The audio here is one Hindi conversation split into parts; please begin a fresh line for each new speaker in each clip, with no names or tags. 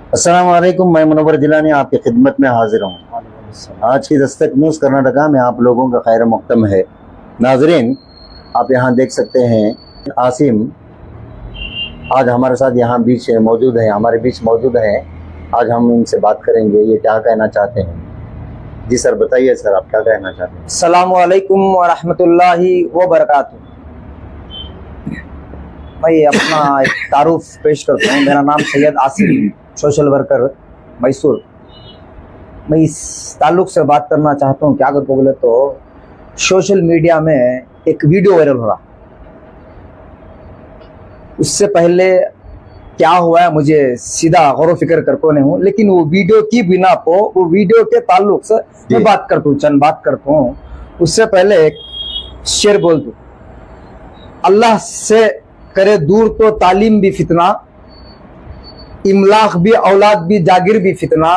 अस्सलाम वालेकुम, मैं मुनव्वर जिलानी आपकी खिदमत में हाजिर हूँ। आज की दस्तक न्यूज़ कर्नाटका में आप लोगों का खैर मक़दम है। नाजरीन, आप यहाँ देख सकते हैं आसिम आज हमारे साथ यहाँ हमारे बीच मौजूद हैं। आज हम इनसे बात करेंगे, ये क्या कहना चाहते हैं। जी सर, बताइए सर, आप क्या कहना चाहते हैं।
अस्सलामु अलैकुम व रहमतुल्लाहि व बरकातुहू। मैं अपना एक तारुफ पेश करता हूँ। मेरा नाम सैयद आसिम, सोशल वर्कर, मैसूर। मैं इस ताल्लुक से बात करना चाहता हूँ। क्या करके बोले तो सोशल मीडिया में एक वीडियो वायरल हो रहा। उससे पहले क्या हुआ है मुझे सीधा गौर फिक्र करता नहीं हूँ, लेकिन वो वीडियो की बिना को वो वीडियो के ताल्लुक से मैं बात करता हूँ, चंद बात करता हूँ। उससे पहले एक शेर बोल दूँ, अल्लाह से करे दूर तो तालीम भी फितना, इमलाक भी औलाद भी जागिर भी फितना,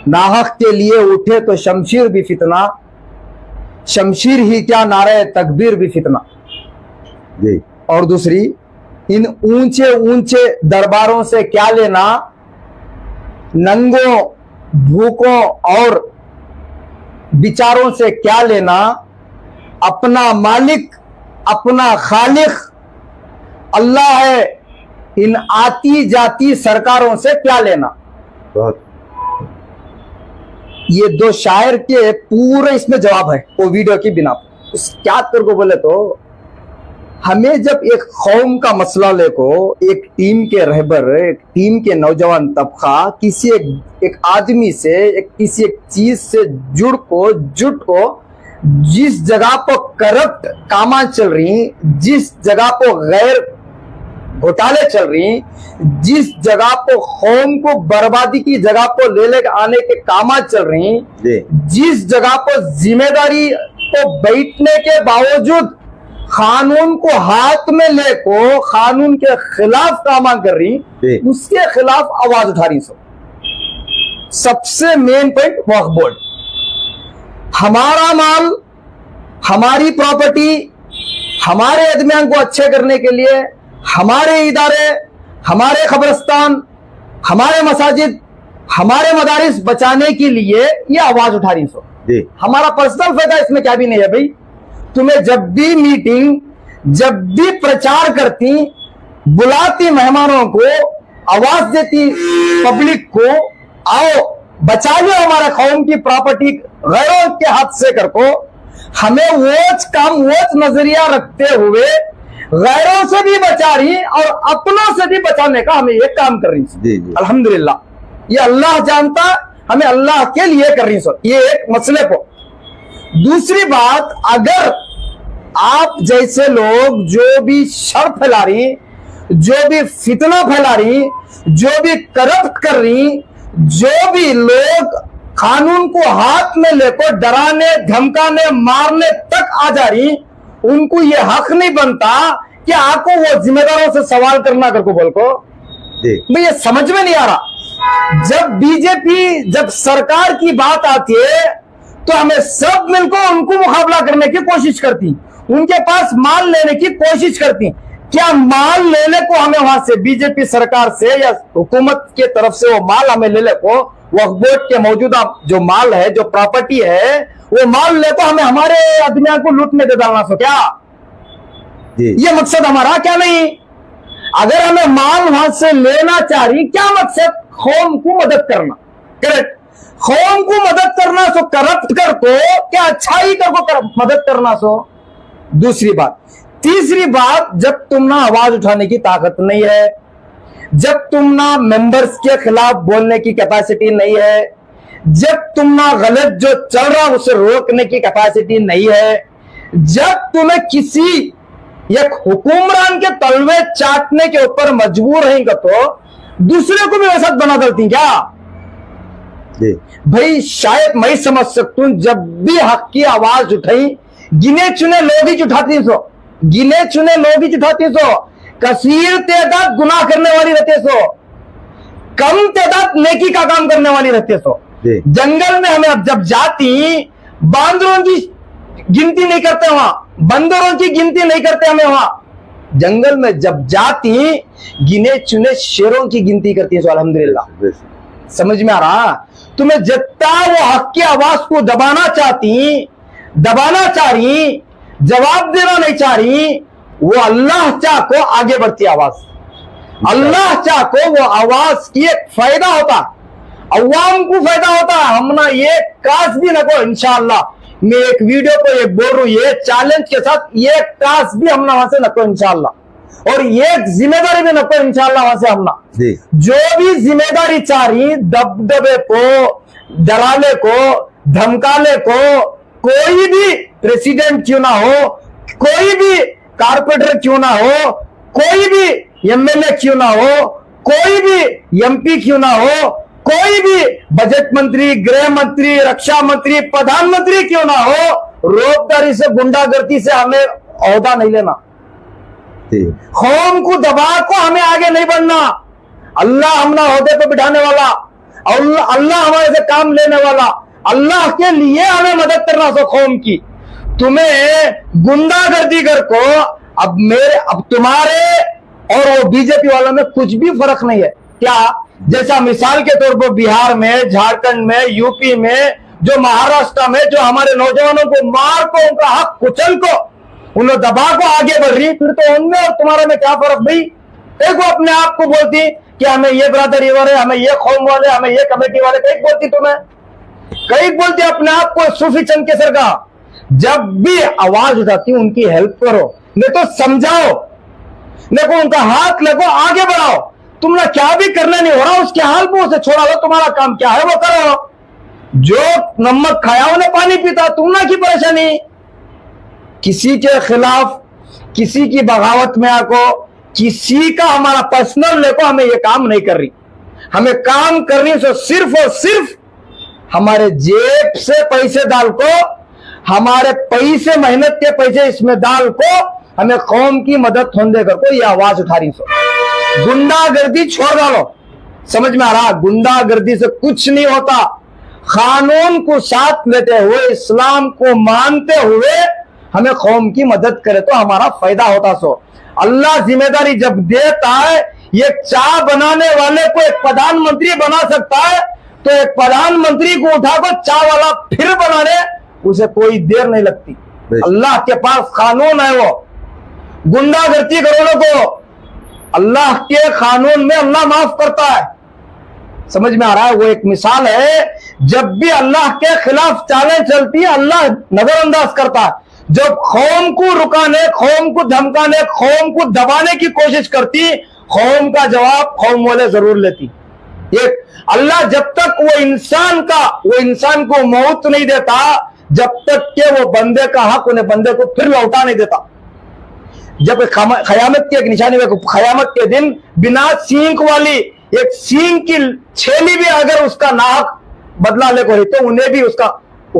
नाहक के लिए उठे तो शमशीर भी फितना, शमशीर ही क्या नारे तकबीर भी फितना।
जी।
और दूसरी, इन ऊंचे ऊंचे दरबारों से क्या लेना, नंगों भूखों और विचारों से क्या लेना, अपना मालिक अपना खालिक अल्लाह है, इन आती जाती सरकारों से क्या लेना।
बहुत
ये दो शायर के पूरे इसमें जवाब है वो वीडियो की बिना पर। उस क्या करके बोले तो हमें जब एक कौम का मसला लेको एक टीम के रहबर, एक टीम के नौजवान तबका किसी एक आदमी से किसी एक चीज से जुट को जिस जगह पर करप्ट कामा चल रही, जिस जगह पर गैर घोटाले चल रही, जिस जगह पर कौम को बर्बादी की जगह पर ले आने के कामा चल रही, जिस जगह पर जिम्मेदारी को बैठने के बावजूद कानून को हाथ में लेको कानून के खिलाफ कामा कर रही, उसके खिलाफ आवाज उठा रही। सबसे मेन पॉइंट वक्फ बोर्ड। हमारा माल, हमारी प्रॉपर्टी, हमारे अदमियान को अच्छे करने के लिए हमारे इदारे, हमारे खबरस्तान, हमारे मसाजिद, हमारे मदारिस बचाने के लिए ये आवाज उठा रही। हमारा पर्सनल फायदा इसमें क्या भी नहीं है भाई। तुम्हें जब भी मीटिंग, जब भी प्रचार करती, बुलाती मेहमानों को, आवाज देती पब्लिक को, आओ बचा लो हमारा कौम की प्रॉपर्टी गैरों के हाथ से कर को। हमें वोच नजरिया रखते हुए गैरों से भी बचा रही और अपनों से भी बचाने का हमें ये काम कर रही। अल्हम्दुलिल्लाह, ये अल्लाह जानता, हमें अल्लाह के लिए कर रही। ये एक मसले को। दूसरी बात, अगर आप जैसे लोग जो भी शर फैला रही, जो भी फितना फैला रही, जो भी करप्ट कर रही, जो भी लोग कानून को हाथ में लेकर डराने धमकाने मारने तक आ जा रही, उनको ये हक नहीं बनता कि आपको वो जिम्मेदारों से सवाल करना करको बोल को। मैं ये समझ में नहीं आ रहा। जब बीजेपी, जब सरकार की बात आती है तो हमें सब मिलकर उनको मुकाबला करने की कोशिश करती, उनके पास माल लेने की कोशिश करती। क्या माल लेने को हमें वहां से बीजेपी सरकार से या हुकूमत के तरफ से वो माल हमें लेने को, वक्फ बोर्ड के मौजूदा जो माल है, जो प्रॉपर्टी है, वो माल ले तो हमें हमारे आदमियों को लूटने दे डालना सो क्या? ये मकसद हमारा क्या नहीं? अगर हमें माल वहां से लेना चाह रही, क्या मकसद? कौम को मदद करना। करेक्ट, कौम को मदद करना सो करप्ट कर को क्या अच्छाई कर मदद करना सो। दूसरी बात। तीसरी बात, जब तुम ना आवाज उठाने की ताकत नहीं है, जब तुम ना मेंबर्स के खिलाफ बोलने की कैपेसिटी नहीं है, जब तुम ना गलत जो चल रहा उसे रोकने की कैपेसिटी नहीं है, जब तुम्हें किसी एक हुक्मरान के तलवे चाटने के ऊपर मजबूर रहेंगे तो दूसरे को भी वैसा बना देती क्या भाई? शायद मैं समझ सकता हूं, जब भी हक की आवाज उठाई, गिने चुने लोग ही उठाती सो, गिने चुने लोग ही उठाती सो, कसीर तादाद गुनाह करने वाली रहते सो, कम तादाद नेकी का काम करने वाली रहते सो। जंगल में हमें अब जब जाती, बांदरों की गिनती नहीं करते वहां, बंदरों की गिनती नहीं करते हमें वहां, जंगल में जब जाती गिने चुने शेरों की गिनती करती है। तो अल्हम्दुलिल्लाह, समझ में आ रहा? तुम्हें जितना वो हक की आवाज को दबाना चाह रही, जवाब देना नहीं चाह रही, वो अल्लाह चाह को आगे बढ़ती आवाज, अल्लाह चाह को वो आवाज की एक फायदा होता, अवाम को फायदा होता। हम ना ये काश भी नको, इंशाअल्लाह मैं एक वीडियो को ये बोल रहा हूं, ये चैलेंज के साथ, ये काश भी हम ना वहां से नको इंशाअल्लाह, और ये जिम्मेदारी भी नको इंशाअल्लाह वहां से हम ना। जो भी जिम्मेदारी चाह रही, दबदबे को, डराले को, धमकाले को, कोई भी प्रेसिडेंट क्यों ना हो, कोई भी कारपोरेटर क्यों ना हो, कोई भी एमएलए क्यों ना हो, कोई भी एमपी क्यों ना हो, कोई भी बजट मंत्री, गृह मंत्री, रक्षा मंत्री, प्रधानमंत्री क्यों ना हो, रोबदारी से, गुंडागर्दी से हमें ओहदा नहीं लेना, कौम को दबा को हमें आगे नहीं बढ़ना। अल्लाह हम ना ओहदे पे बिठाने वाला, अल्लाह हमारे से काम लेने वाला, अल्लाह के लिए हमें मदद करना सो कौम की। तुम्हें गुंडागर्दी कर को अब तुम्हारे और वो बीजेपी वालों में कुछ भी फर्क नहीं है क्या? जैसा मिसाल के तौर पर बिहार में, झारखंड में, यूपी में, जो महाराष्ट्र में, जो हमारे नौजवानों को मार को, उनका हक कुचल को, उन्हें दबा को आगे बढ़ रही, फिर तो उनमें और तुम्हारे में क्या फर्क भाई? एक वो अपने आप को बोलती कि हमें ये बरादरी वाले, हमें ये कौम वाले, हमें ये कमेटी वाले, कई बोलती तुम्हें, कई बोलती अपने आप को सूफी चंद केसर का। जब भी आवाज उठाती उनकी हेल्प करो, नहीं तो समझाओ, नहीं तो उनका हाथ लगो, आगे बढ़ाओ। तुमने क्या भी करना नहीं हो रहा, उसके हाल पे उसे छोड़ा लो, तुम्हारा काम क्या है वो करो। जो नमक खाया उन्हें पानी पीता, तुमने की परेशानी? किसी के खिलाफ, किसी की बगावत में आको, किसी का हमारा पर्सनल लेको, हमें ये काम नहीं कर रही। हमें काम करनी सो सिर्फ और सिर्फ हमारे जेब से पैसे डाल को, हमारे पैसे, मेहनत के पैसे इसमें डाल को हमें कौम की मदद होने कर को ये आवाज उठा रही। सो गुंडागर्दी छोड़ डालो, समझ में आ रहा? गुंडागर्दी से कुछ नहीं होता। कानून को साथ लेते हुए, इस्लाम को मानते हुए हमें कौम की मदद करे तो हमारा फायदा होता। सो अल्लाह जिम्मेदारी जब देता है, ये चाय बनाने वाले को एक प्रधानमंत्री बना सकता है, तो एक प्रधानमंत्री को उठाकर चाय वाला फिर बनाने उसे कोई देर नहीं लगती। अल्लाह के पास कानून है, वो गुंडागर्दी करोड़ों को अल्लाह के कानून में अल्लाह माफ करता है। समझ में आ रहा है? वो एक मिसाल है, जब भी अल्लाह के खिलाफ चालें चलती है, अल्लाह नजरअंदाज करता है। जब कौम को रुकाने, कौम को धमकाने, कौम को दबाने की कोशिश करती, कौम का जवाब कौम वाले जरूर लेती। एक अल्लाह जब तक वो इंसान को मौत नहीं देता, जब तक के वो बंदे का हक उन्हें बंदे को फिर लौटा नहीं देता। जब खयामत की एक निशानी में, खयामत के दिन बिना सींग वाली एक सींग की छेली भी अगर उसका नाहक बदला ले को तो उन्हें भी उसका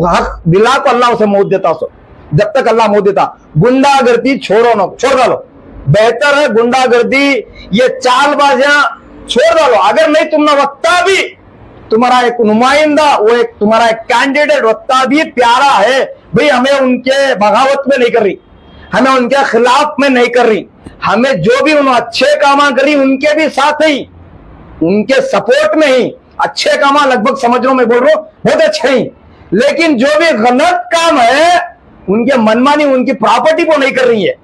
हक दिला को अल्लाह उसे मौत देता। सो जब तक अल्लाह मौत देता, गुंडागर्दी छोड़ डालो। बेहतर है गुंडागर्दी, ये चालबाजियां छोड़ डालो। अगर नहीं तुमने वक्ता भी, तुम्हारा एक नुमाइंदा, वो एक तुम्हारा एक कैंडिडेट वक्ता भी प्यारा है भाई, हमें उनके बगावत में नहीं कर रही, हमें उनके खिलाफ में नहीं कर रही, हमें जो भी उन्होंने अच्छे कामा करी उनके भी साथ ही, उनके सपोर्ट में ही अच्छे कामा, लगभग समझ लो मैं बोल रहा हूं बहुत अच्छे ही, लेकिन जो भी गलत काम है उनके मनमानी, उनकी प्रॉपर्टी को नहीं कर रही है,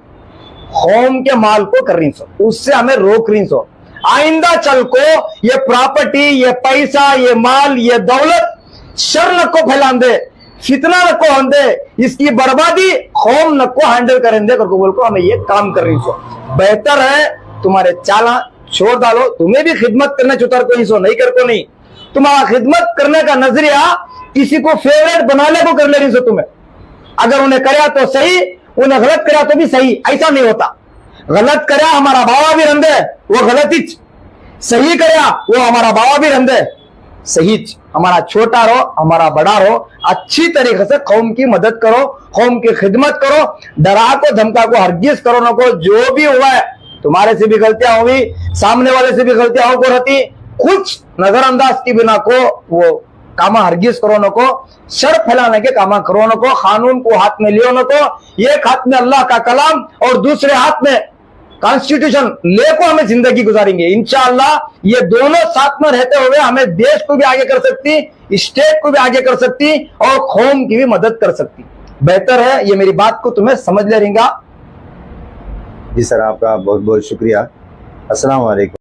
कौम के माल को कर रही सो, उससे हमें रोक रही सो। आइंदा चल को ये प्रॉपर्टी, ये पैसा, ये माल, ये दौलत शर न को फैलान दे, फितना न को हों दे, इसकी बर्बादी कौम न को हैंडल करेंगे करके बोल को हमें ये काम कर रही सो। बेहतर है तुम्हारे चाला छोड़ डालो, तुम्हें भी खिदमत करने चुतर को नहीं सो, नहीं कर को नहीं, तुम्हारा खिदमत करने का नजरिया किसी को फेवरेट बनाने को कर ले रही सो। तुम्हें अगर उन्हें कराया तो सही, उन्हें गलत कराया तो भी सही, ऐसा नहीं होता। गलत कराया हमारा बाबा भी रंदे, वो गलत ही, सही कराया वो हमारा बाबा भी रंदे, सही। हमारा छोटा रहो, हमारा बड़ा रहो, अच्छी तरीके से कौम की मदद करो, कौम की खिदमत करो, डरा को धमका को हरगिज करो न को। जो भी हुआ है, तुम्हारे से भी गलतियां हुई, सामने वाले से भी गलतियां हो को रहती, कुछ नजरअंदाज की बिना को वो कामा हरगिज करो न को, शर फैलाने के कामा करो न को, कानून को हाथ में लियो न को। एक हाथ में अल्लाह का कलाम और दूसरे हाथ में कॉन्स्टिट्यूशन लेको हमें जिंदगी गुजारेंगे इंशाअल्लाह। ये दोनों साथ में रहते हुए हमें देश को भी आगे कर सकती, स्टेट को भी आगे कर सकती और कौम की भी मदद कर सकती। बेहतर है ये मेरी बात को तुम्हें समझ ले रहेगा।
जी सर, आपका बहुत बहुत शुक्रिया। अस्सलाम वालेकुम।